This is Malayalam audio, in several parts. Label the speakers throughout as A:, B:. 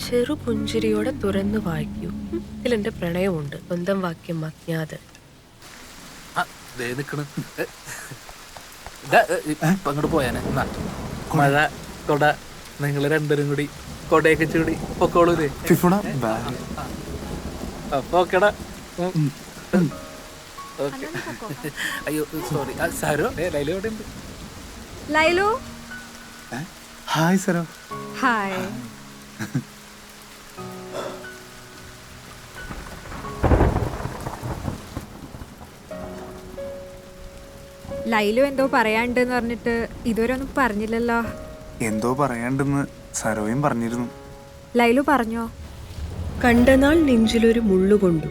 A: ചെറുപുഞ്ചിരിയോടെ തുറന്നു വായിക്കൂ. ഇതിലെന്റെ പ്രണയമുണ്ട്. സ്വന്തം വാക്യം അജ്ഞാതൻ.
B: അങ്ങോട്ട് പോയാനെ. മഴ കൊട നിങ്ങൾ രണ്ടുപേരും കൂടി കൊടയൊക്കെ ചൂടി പൊക്കോളൂലേ? അപ്പൊ ഓക്കെടാ. അയ്യോ സോറി. സാരോ ലൈലു എവിടെ ഉണ്ട്?
C: ലൈലു
D: ഹായ് സരോ.
C: ഹായ്. ലൈലു എന്തോ പറയാണ്ടെന്ന് പറഞ്ഞിട്ട് ഇതുവരെ ഒന്നും പറഞ്ഞില്ലല്ലോ.
D: എന്തോ പറയാണ്ടെന്ന് സരോയും പറഞ്ഞിരുന്നു.
C: ലൈലു പറഞ്ഞോ?
A: കണ്ടനാൾ നെഞ്ചിലൊരു മുള്ളുകൊണ്ടു,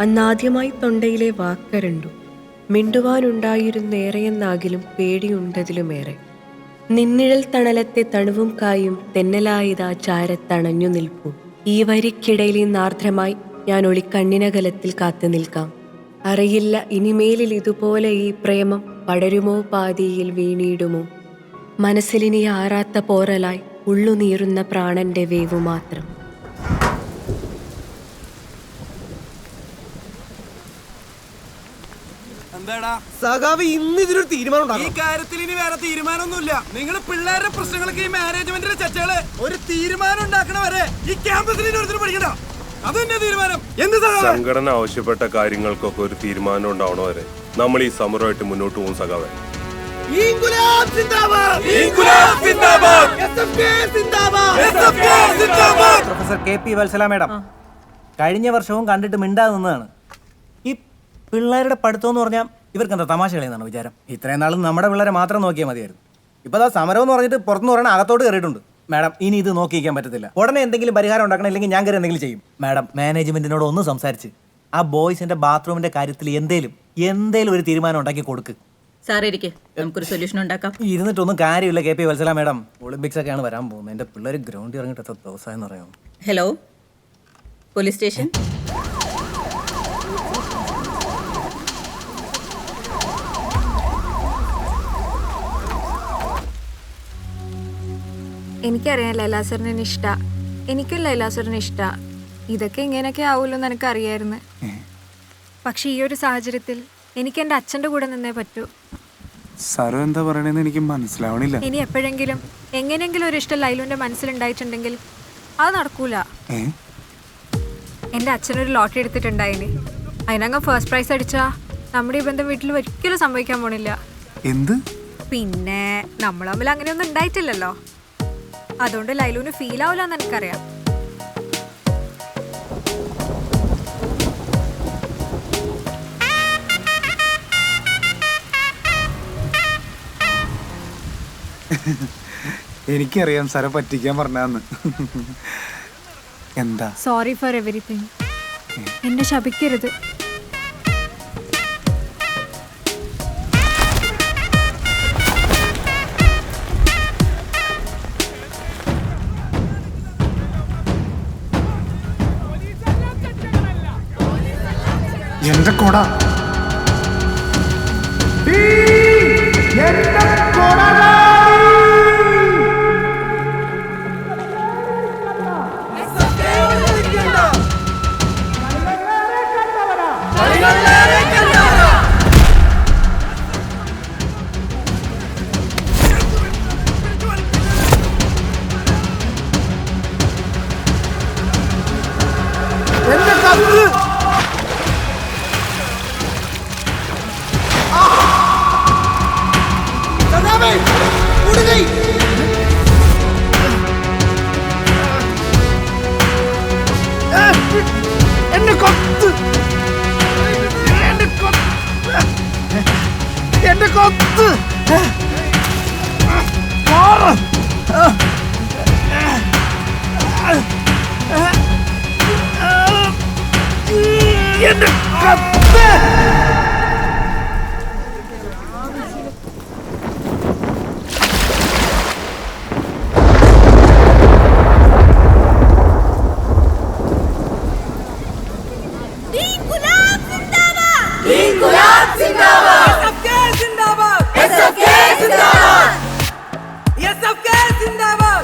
A: അന്നാദ്യമായി തൊണ്ടയിലെ വാക്കരണ്ടു. മിണ്ടുവാനുണ്ടായിരുന്നേറെയെന്നാകിലും പേടിയുണ്ടതിലുമേറെ. നിന്നിഴൽ തണലത്തെ തണുവും കായും തെന്നലായതാ ചാരത്തണഞ്ഞു നിൽപ്പു. ഈ വരിക്കിടയിൽ നിന്നാർദ്രമായി ഞാൻ ഒളിക്കണ്ണിനകലത്തിൽ കാത്തു നിൽക്കാം. അറിയില്ല ഇനിമേലിൽ ഇതുപോലെ ഈ പ്രേമം പടരുമോ പാതിയിൽ വീണിടുമോ. മനസ്സിലിനി ആറാത്ത പോറലായി ഉള്ളുനീറുന്ന പ്രാണന്റെ വേവു മാത്രം.
E: സഖാവ് ഇന്ന് ഇതിനൊരു തീരുമാനം. ഈ കാര്യത്തിൽ ഇനി വേറെ തീരുമാനമൊന്നുമില്ല. നിങ്ങൾ പിള്ളേരുടെ പ്രശ്നങ്ങൾക്ക് ഈ മാനേജ്മെന്റിന്റെ ചർച്ചകള് ഒരു തീരുമാനം ഉണ്ടാക്കണവരെ ഈ ക്യാമ്പസിൽ പഠിക്കണ്ട. അതെന്നെ തീരുമാനം.
F: സംഘടന ആവശ്യപ്പെട്ട കാര്യങ്ങൾക്കൊക്കെ ഒരു തീരുമാനം ഉണ്ടാവണോ വരെ നമ്മൾ ഈ സമരമായിട്ട് മുന്നോട്ട് പോകും സഖാവേ.
G: പ്രൊഫസർ KP വത്സല മേഡം കഴിഞ്ഞ വർഷവും കണ്ടിട്ട് മിണ്ടാതെ നിന്നതാണ്. ഈ പിള്ളേരുടെ പഠിത്തം എന്ന് പറഞ്ഞാൽ ഇവർക്ക് എന്താ തമാശ കളിയെന്നാണ് വിചാരം? ഇത്രയും നാളും നമ്മുടെ പിള്ളേരെ മാത്രം നോക്കിയാൽ മതിയായിരുന്നു. ഇപ്പോൾ അതാ സമരം എന്ന് പറഞ്ഞിട്ട് പുറത്തുനിന്ന് പറയണ അകത്തോട്ട് കയറിയിട്ടുണ്ട്. മാഡം ഇനി ഇത് നോക്കിയിരിക്കാൻ പറ്റത്തില്ല. ഉടനെ എന്തെങ്കിലും പരിഹാരം ഉണ്ടാക്കണം, ഇല്ലെങ്കിൽ ഞാൻ കയറി എന്തെങ്കിലും ചെയ്യും. മാഡം മാനേജ്മെന്റിനോട് ഒന്ന് സംസാരിച്ച് ആ ബോയ്സിന്റെ ബാത്റൂമിന്റെ കാര്യത്തിൽ എന്തേലും ഒരു തീരുമാനം ഉണ്ടാക്കി കൊടുക്ക്.
H: നമുക്കൊരു സൊല്യൂഷൻ ഉണ്ടാക്കാം.
G: ഇരുന്നിട്ടൊന്നും കാര്യമില്ല KP വത്സല മേഡം. ഒളിമ്പിക്സ് ഒക്കെയാണ് വരാൻ പോകുന്നത്. എൻ്റെ പിള്ളേർ ഗ്രൗണ്ടിൽ ഇറങ്ങിയിട്ട് എത്ര ദിവസമായെന്ന് പറയാം.
H: Hello, police station.
C: എനിക്കറിയാം ലൈലാസറിന് ഇഷ്ട. എനിക്കും ലൈലാസറിന് ഇഷ്ട. ഇതൊക്കെ ഇങ്ങനെയൊക്കെ ആവുമല്ലോ എന്ന് എനിക്കറിയായിരുന്നു. പക്ഷെ ഈ ഒരു സാഹചര്യത്തിൽ എനിക്ക് എൻ്റെ അച്ഛൻ്റെ കൂടെ നിന്നേ പറ്റൂ.
D: സരോ എന്താ പറയണെന്ന് എനിക്ക് മനസ്സിലാവണില്ല.
C: ഇനി എപ്പോഴെങ്കിലും എങ്ങനെയെങ്കിലും ഒരു ഇഷ്ടം ലൈലുവിൻ്റെ മനസ്സിലുണ്ടായിട്ടുണ്ടെങ്കിൽ അത് നടക്കൂല. എൻ്റെ അച്ഛനൊരു ലോട്ടറി എടുത്തിട്ടുണ്ടായിന്. അതിനങ്ങ് ഫസ്റ്റ് പ്രൈസ് അടിച്ചാ നമ്മുടെ ഈ ബന്ധം വീട്ടിൽ ഒരിക്കലും സംഭവിക്കാൻ പോണില്ല.
D: എന്ത്?
C: പിന്നെ നമ്മൾ തമ്മിൽ അങ്ങനെയൊന്നും ഉണ്ടായിട്ടില്ലല്ലോ. അതുകൊണ്ട് ലൈലുവിന് ഫീൽ ആവില്ല എന്ന് എനിക്കറിയാം.
D: എനിക്കറിയാം സര പറ്റിക്കാൻ പറഞ്ഞാന്ന്. എന്താ?
C: Sorry for everything. എന്നെ ശപിക്കരുത്.
D: എന്റെ കൊട
E: SFK जिंदाबाद।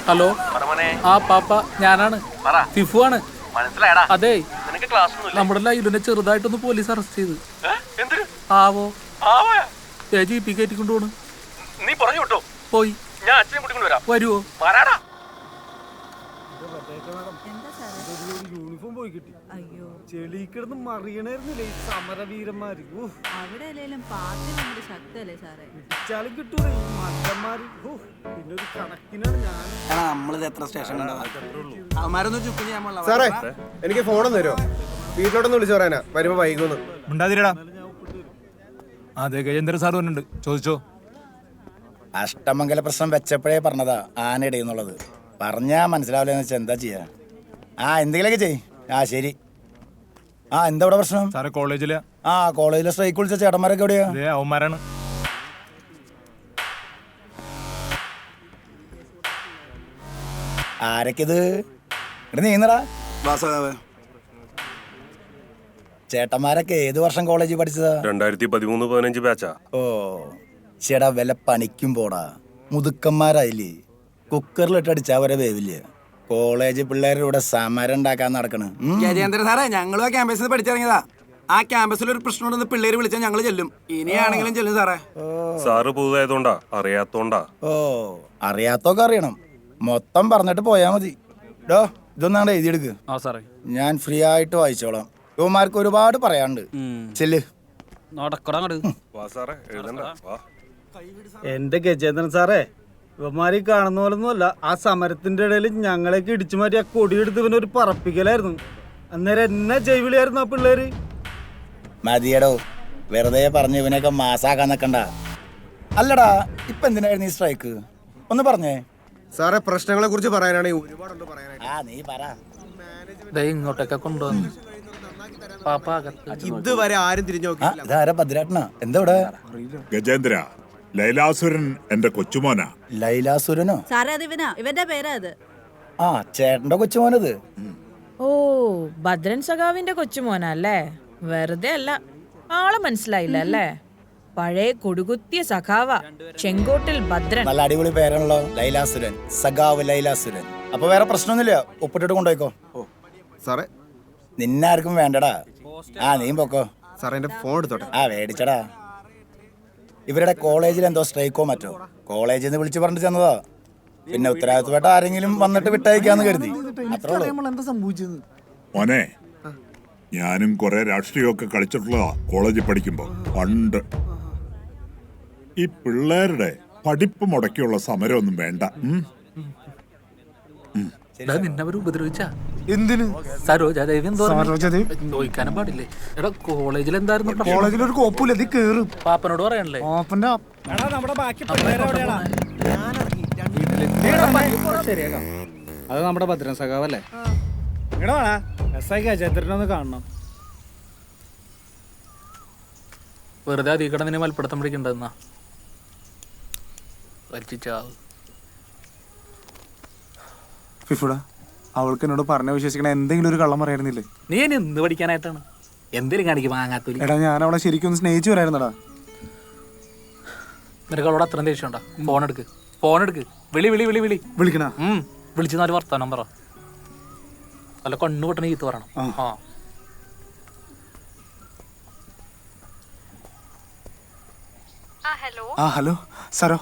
B: ഹലോ ആ പാപ്പ ഞാനാണ് ഫിഫു ആണ്. അതെ നമ്മുടെ ലൈലിനെ ചെറുതായിട്ടൊന്ന് പോലീസ് അറസ്റ്റ് ചെയ്ത്. ആവോ ജീപ്പി കയറ്റിക്കൊണ്ടുപോണ്.
E: നീ പറഞ്ഞു വിട്ടോ,
B: പോയി
E: ഞാൻ അച്ഛനെ കൂട്ടിക്കൊണ്ട് വരാം.
B: വരുവോ?
E: വരാടാ.
I: യൂണിഫോം പോയി കിട്ടി. ചെളി കിടന്ന് മറിയണായിരുന്നില്ലേ ഈ സമരവീരന്മാര്.
H: അവിടെ അല്ലെങ്കിലും പാർട്ടി നമ്മുടെ ശക്തല്ലേ സാറേ.
I: ഇടിച്ചാലും കിട്ടൂല ഈ മണ്ടന്മാര്. പിന്നെ ഒരു കണക്കിനാണ് ഞാൻ.
G: നമ്മളിത് എത്ര സ്റ്റേഷൻ
E: സാറേ എനിക്ക് ഫോണൊന്നും തരുമോ? വീട്ടിലോട്ടൊന്ന് വിളിച്ചു പറയാനാ, വരുമ്പോ വൈകുന്നു.
I: ഉണ്ടാതിരടാ. അതെ ഗജേന്ദ്ര സാർ വന്നിട്ടുണ്ട്, ചോദിച്ചോ.
J: അഷ്ടമംഗല പ്രശ്നം വെച്ചപ്പോഴേ പറഞ്ഞതാ ആനയിടയെന്നുള്ളത്. പറഞ്ഞാ മനസ്സിലാവില്ലെന്ന് വെച്ചാൽ എന്താ ചെയ്യാ? എന്തെങ്കിലുമൊക്കെ ചെയ്. ശരി. എന്താ ഇവിടെ പ്രശ്നം?
I: സാറേ കോളേജിലെ
J: കോളേജിലെ സ്ട്രൈക്ക് വിളിച്ച ചേട്ടന്മാരൊക്കെ എവിടെയാ?
I: അവന്മാരാണ്.
J: ആരൊക്കെത്? ഇവിടെ നീന്നടാ. ചേട്ടന്മാരൊക്കെ ഏത് വർഷം കോളേജിൽ പഠിച്ചതാ?
F: 2013-15 ബാച്ചാ.
J: ചേടാ വില പണിക്കും പോടാ. മുതുക്കന്മാരായില്ലേ? കുക്കറിലിട്ടടിച്ചാ വരെ വേവില്ല. കോളേജ് പിള്ളേരുടെ കൂടെ സമരം ഉണ്ടാക്കാൻ നടക്കണ്.
G: ഗജേന്ദ്ര സാറേ, ഞങ്ങളും ആ ക്യാമ്പസിൽ പഠിച്ചിറങ്ങിയതാ. ആ ക്യാമ്പസിൽ ഒരു പ്രശ്നം ഉണ്ടെന്ന് പിള്ളേര് വിളിച്ചാൽ ഞങ്ങൾ ചെല്ലും. ഇനിയാണെങ്കിലും ചെല്ലും സാറേ.
F: സാറ് പുതുതായതുകൊണ്ടാ, അറിയാത്തോണ്ടാ.
J: അറിയാത്തൊക്കെ അറിയണം. മൊത്തം പറഞ്ഞിട്ട് പോയാ മതി. ഇതൊന്നാണ്ട് എഴുതിയെടുക്ക്. ഞാൻ ഫ്രീ ആയിട്ട് വായിച്ചോളാം. യുവമാർക്ക് ഒരുപാട് പറയാനുണ്ട്. ചെല്ല്.
F: വാ സാറേ, എഴുതണ്ട വാ.
I: എന്റെ ഗജേന്ദ്രൻ സാറേ, ഇവന്മാരി കാണുന്ന പോലൊന്നുമല്ല. ആ സമരത്തിന്റെ ഇടയിൽ ഞങ്ങളെയൊക്കെ ഇടിച്ചു മാറ്റി ആ കൊടിയെടുത്ത് ഇവനൊരു പറപ്പിക്കലായിരുന്നു. അന്നേരം എന്നെ ജൈവിളിയായിരുന്നു ആ പിള്ളേര്.
J: മതിയടോ, വെറുതെ പറഞ്ഞ് ഇവനെയൊക്കെ മാസാക്കാൻ നിക്കണ്ട. അല്ലടാ, ഇപ്പൊ എന്തിനായിരുന്നു ഈ സ്ട്രൈക്ക്? ഒന്ന് പറഞ്ഞേ
E: സാറേ. പ്രശ്നങ്ങളെ കുറിച്ച് പറയാനാണെങ്കിൽ ഒരുപാടുണ്ട് പറയാനായിട്ട്.
J: നീ പറ.
B: ഇങ്ങോട്ടൊക്കെ കൊണ്ടുവന്നു പാപ്പ അകത്ത്.
E: ഇതുവരെ ആരും തിരിഞ്ഞു നോക്കിയില്ല.
J: ഇതാരാ? ഭദ്രാട്ടനാ? എന്താ ഇവിടെ?
K: ഗജേന്ദ്ര, ലൈലാസുരൻ എന്റെ കൊച്ചുമോനാ.
J: ലൈലാസുരനോ?
H: സാറേ അത് ഇവന്റെ പേരാ അത്.
J: ചേട്ടന്റെ കൊച്ചുമോനത്.
L: ഓ, ഭദ്രൻ സഖാവിന്റെ കൊച്ചുമോനല്ലേ? വെറുതെ അല്ല, ആളെ മനസ്സിലായില്ല അല്ലേ? പഴയ കൊടുകുത്തിയ സഖാവ, ചെങ്കോട്ടിൽ ഭദ്രൻ.
J: നല്ല അടിപൊളി പേരാണല്ലോ, ലൈലാസുരൻ. സഖാവ് ലൈലാസുരൻ. അപ്പൊ വേറെ പ്രശ്നമൊന്നുമില്ല, ഒപ്പിട്ടിട്ട് കൊണ്ടുപോയിക്കോ.
E: സാറേ
J: നിന്നാർക്കും വേണ്ടടാ. നീ പൊക്കോ.
E: സാറേ എന്റെ ഫോൺ എടുത്തോട്ടെ.
J: മേടിച്ചടാ. ഇവരുടെ കോളേജിൽ എന്തോ സ്ട്രൈക്കോ മറ്റോ. കോളേജിൽ നിന്ന് വിളിച്ചു പറഞ്ഞിട്ട് ചെന്നതാ. പിന്നെ ഉത്തരവാദിത്തപ്പെട്ട ആരെങ്കിലും വന്നിട്ട് വിട്ടയക്കാന്ന് കരുതി. അത്രേ ഉള്ളൂ.
K: മോനെ, ഞാനും കുറെ രാഷ്ട്രീയമൊക്കെ കളിച്ചിട്ടുള്ളതാ കോളേജിൽ പഠിക്കുമ്പോ. പണ്ട് ഈ പിള്ളേരുടെ പഠിപ്പ് മുടക്കിയുള്ള സമരമൊന്നും വേണ്ട.
B: നിന്നവർ ഉപദ്രവിച്ചാ?
D: എന്തിന്?
B: സരോജാദേവി ചോദിക്കാനും പാടില്ലേ? എടാ കോളേജിൽ എന്തായിരുന്നു?
D: കോളേജിൽ ഒരു കോപ്പില്ല, ഇത് കേറും.
B: പാപ്പനോട് പറയണല്ലേ?
I: അത് നമ്മുടെ ഭദ്രൻ സഖാവല്ലേ? ഗജേന്ദ്രനൊന്ന് കാണണം.
B: വെറുതെ അധികം നിന്നെ മൽപ്പിടുത്തം പിടിക്കണ്ടെന്നാ വലിച്ചാവ്.
D: ഫിഫുടാ, അവൾക്ക് എന്നോട് പറഞ്ഞ വിശ്വസിക്കണ എന്തെങ്കിലും ഒരു കള്ളം പറയായിരുന്നില്ലേ?
B: നീ ഇനി എന്ത് പഠിക്കാനായിട്ടാണ്? എന്തെങ്കിലും കാണിക്കും വാങ്ങാത്തൂലി.
D: എടാ, ഞാൻ അവളെ ശരിക്കും ഒന്ന് സ്നേഹിച്ചു വരായിരുന്നടാ.
B: നിനക്ക് അവളോട് അത്രയും ദേഷ്യം ഉണ്ടോ? ഫോൺ എടുക്ക്.
D: വിളിക്കണ?
B: വിളിച്ചു നാല് വർത്താനം പറ. അല്ല കണ്ണു പൊട്ടണ ചീത്ത പറയണം.
D: ഹലോ സരോ,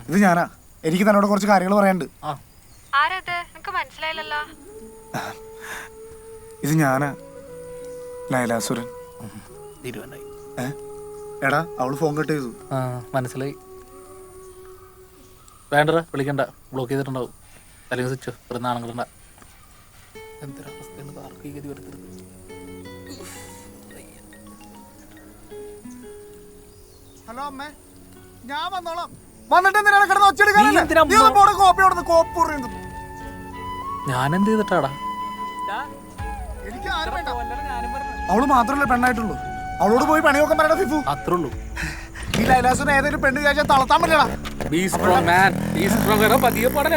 D: ഇത് ഞാനാ. എനിക്ക് തന്നോട് കുറച്ച് കാര്യങ്ങൾ പറയാനുണ്ട്.
C: മനസ്സിലായില്ലല്ലോ.
D: ഇത് ഞാനാ, ലൈലാസുരൻ. എടാ, അവള് ഫോൺ കട്ട് ചെയ്തു.
B: മനസ്സിലായി. വേണ്ടടാ, വിളിക്കണ്ട. ബ്ലോക്ക് ചെയ്തിട്ടുണ്ടാവും. അല്ലെങ്കിൽ സ്വിച്ചോ ഒരു നാണങ്ങളുണ്ട. എന്തൊരവസ്ഥയാണ് ആർക്കും ഈ ഗതി വരുത്തരുത്.
D: ഹലോ അമ്മേ, ഞാൻ വന്നോളാം. വന്നിട്ട് എന്തിനാണ് കിടന്ന് ഒച്ചെടുക്കാനല്ലേ?
B: ഞാൻ എന്ത് ചെയ്തിട്ടാടാ?
D: അവള് മാത്രല്ലേ പെണ്ണായിട്ടുള്ളൂ. അവളോട് പോയി പണി നോക്കാൻ പറയണ ഫിഫു.
B: അത്രേ ഉള്ളൂ.
D: ഈ ലൈലാസുരൻ ഏതെങ്കിലും പെണ്ണ് വിചാരിച്ചാൽ തളർത്താൻ പറ്റില്ലടാ.
B: Be strong, man. Be strong. പതിയെ പാടാൻ